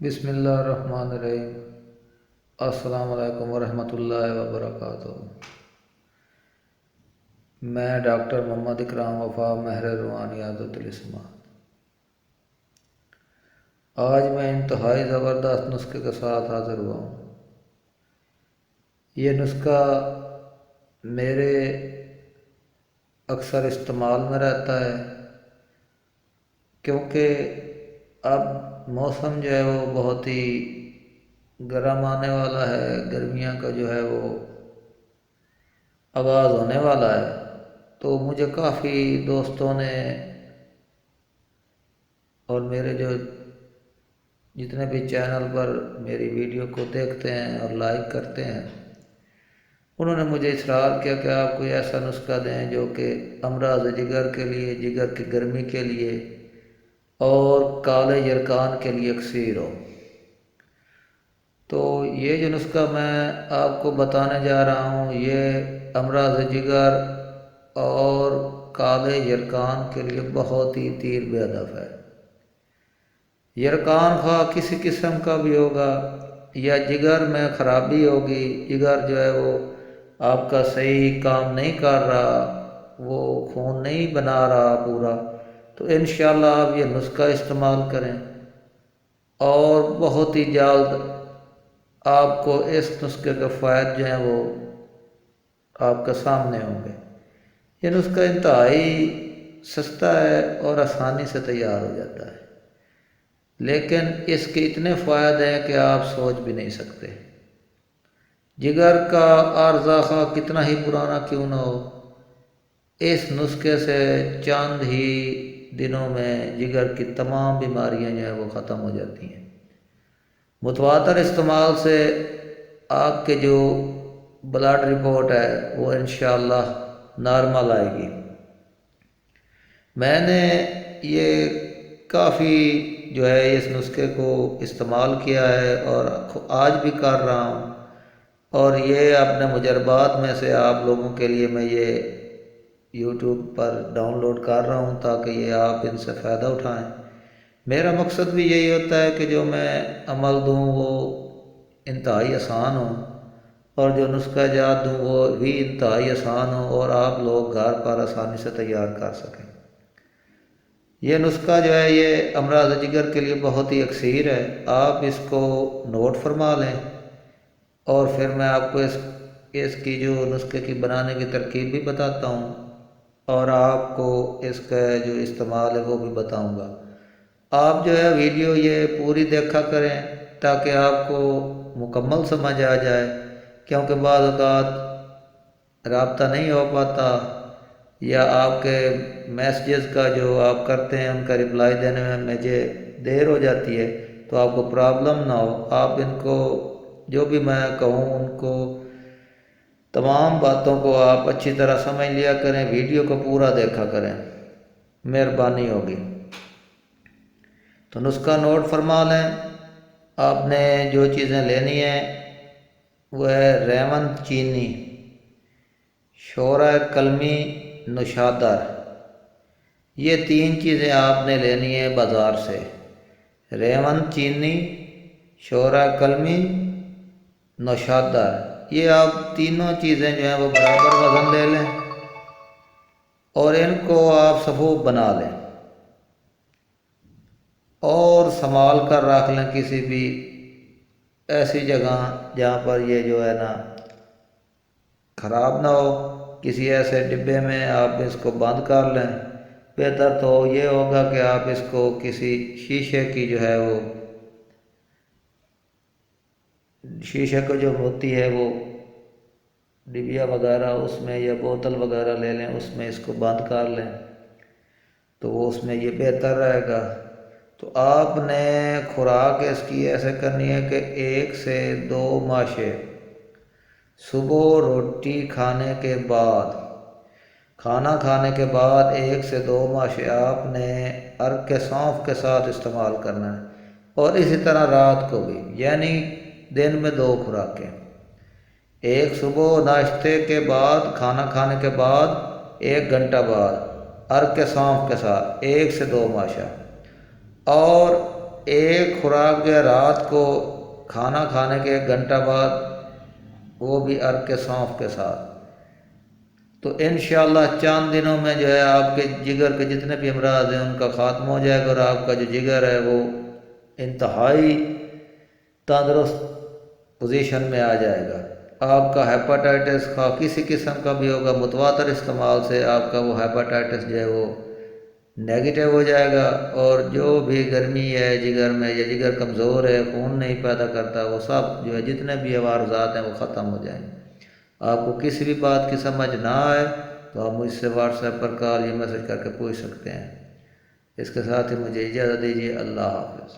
بسم اللہ الرحمن الرحیم۔ السلام علیکم ورحمۃ اللہ وبرکاتہ۔ میں ڈاکٹر محمد اکرام وفا ماہر روحانی عادت الاسماعیل۔ آج میں انتہائی زبردست نسخے کے ساتھ حاضر ہوا ہوں۔ یہ نسخہ میرے اکثر استعمال میں رہتا ہے کیونکہ اب موسم جو ہے وہ بہت ہی گرم آنے والا ہے، گرمیاں کا جو ہے وہ آغاز ہونے والا ہے، تو مجھے کافی دوستوں نے اور میرے جو جتنے بھی چینل پر میری ویڈیو کو دیکھتے ہیں اور لائک کرتے ہیں، انہوں نے مجھے اصرار کیا کہ آپ کوئی ایسا نسخہ دیں جو کہ امراض جگر کے لیے، جگر کی گرمی کے لیے اور کالے یرقان کے لیے اکسیر ہو۔ تو یہ جو نسخہ میں آپ کو بتانے جا رہا ہوں، یہ امراض جگر اور کالے یرقان کے لیے بہت ہی تیر بے ہدف ہے۔ یرقان خواہ کسی قسم کا بھی ہوگا یا جگر میں خرابی ہوگی، جگر جو ہے وہ آپ کا صحیح کام نہیں کر رہا، وہ خون نہیں بنا رہا پورا، تو انشاءاللہ آپ یہ نسخہ استعمال کریں اور بہت ہی جلد آپ کو اس نسخے کے فوائد جو ہیں وہ آپ کے سامنے ہوں گے۔ یہ نسخہ انتہائی سستا ہے اور آسانی سے تیار ہو جاتا ہے، لیکن اس کے اتنے فوائد ہیں کہ آپ سوچ بھی نہیں سکتے۔ جگر کا عارضہ خواہ کتنا ہی پرانا کیوں نہ ہو، اس نسخے سے چند ہی دنوں میں جگر کی تمام بیماریاں جو ہیں وہ ختم ہو جاتی ہیں۔ متواتر استعمال سے آپ کے جو بلڈ رپورٹ ہے وہ انشاءاللہ نارمل آئے گی۔ میں نے یہ کافی جو ہے اس نسخے کو استعمال کیا ہے اور آج بھی کر رہا ہوں، اور یہ اپنے تجربات میں سے آپ لوگوں کے لیے میں یہ یوٹیوب پر ڈاؤن لوڈ کر رہا ہوں تاکہ یہ آپ ان سے فائدہ اٹھائیں۔ میرا مقصد بھی یہی ہوتا ہے کہ جو میں عمل دوں وہ انتہائی آسان ہو، اور جو نسخہ جات دوں وہ بھی انتہائی آسان ہو اور آپ لوگ گھر پر آسانی سے تیار کر سکیں۔ یہ نسخہ جو ہے یہ امراض جگر کے لیے بہت ہی اکثیر ہے، آپ اس کو نوٹ فرما لیں، اور پھر میں آپ کو اس کی جو نسخے کی بنانے کی ترکیب بھی بتاتا ہوں، اور آپ کو اس کا جو استعمال ہے وہ بھی بتاؤں گا۔ آپ جو ہے ویڈیو یہ پوری دیکھا کریں تاکہ آپ کو مکمل سمجھ آ جائے، کیونکہ بعض اوقات رابطہ نہیں ہو پاتا یا آپ کے میسیجز کا جو آپ کرتے ہیں ان کا رپلائی دینے میں مجھے دیر ہو جاتی ہے، تو آپ کو پرابلم نہ ہو، آپ ان کو جو بھی میں کہوں ان کو تمام باتوں کو آپ اچھی طرح سمجھ لیا کریں، ویڈیو کو پورا دیکھا کریں، مہربانی ہوگی۔ تو نسخہ نوٹ فرما لیں۔ آپ نے جو چیزیں لینی ہیں وہ ہے ریون چینی، شورہ قلمی، نوشادر، یہ تین چیزیں آپ نے لینی ہیں بازار سے۔ ریون چینی، شورہ قلمی، نوشادر، یہ آپ تینوں چیزیں جو ہیں وہ برابر وزن لے لیں اور ان کو آپ صفوف بنا لیں اور سنبھال کر رکھ لیں کسی بھی ایسی جگہ جہاں پر یہ جو ہے نا خراب نہ ہو، کسی ایسے ڈبے میں آپ اس کو بند کر لیں۔ بہتر تو یہ ہوگا کہ آپ اس کو کسی شیشے کی جو ہے وہ شیشے کو جو ہوتی ہے وہ ڈبیا وغیرہ اس میں یا بوتل وغیرہ لے لیں، اس میں اس کو بند کر لیں تو وہ اس میں یہ بہتر رہے گا۔ تو آپ نے خوراک اس کی ایسے کرنی ہے کہ 1 سے 2 ماشے صبح روٹی کھانے کے بعد، کھانا کھانے کے بعد 1 سے 2 ماشے آپ نے عرق سونف کے ساتھ استعمال کرنا ہے، اور اسی طرح رات کو بھی، یعنی دن میں 2 خوراکیں، ایک صبح ناشتے کے بعد، کھانا کھانے کے بعد 1 گھنٹہ بعد عرق سونف کے ساتھ 1 سے 2 ماشا، اور ایک خوراک جو ہے رات کو کھانا کھانے کے 1 گھنٹہ بعد، وہ بھی عرق کے سونف کے ساتھ، تو انشاءاللہ چند دنوں میں جو ہے آپ کے جگر کے جتنے بھی امراض ہیں ان کا خاتمہ ہو جائے گا، اور آپ کا جو جگر ہے وہ انتہائی تندرست پوزیشن میں آ جائے گا۔ آپ کا ہیپاٹائٹس خواہ کسی قسم کا بھی ہوگا، متواتر استعمال سے آپ کا وہ ہیپاٹائٹس جو ہے وہ نیگیٹو ہو جائے گا، اور جو بھی گرمی ہے جگر میں یا جگر کمزور ہے، خون نہیں پیدا کرتا، وہ سب جو ہے جتنے بھی عوارضات ہیں وہ ختم ہو جائیں گے۔ آپ کو کسی بھی بات کی سمجھ نہ آئے تو آپ مجھ سے واٹس ایپ پر کال یا میسج کر کے پوچھ سکتے ہیں۔ اس کے ساتھ ہی مجھے اجازت دیجیے، اللہ حافظ۔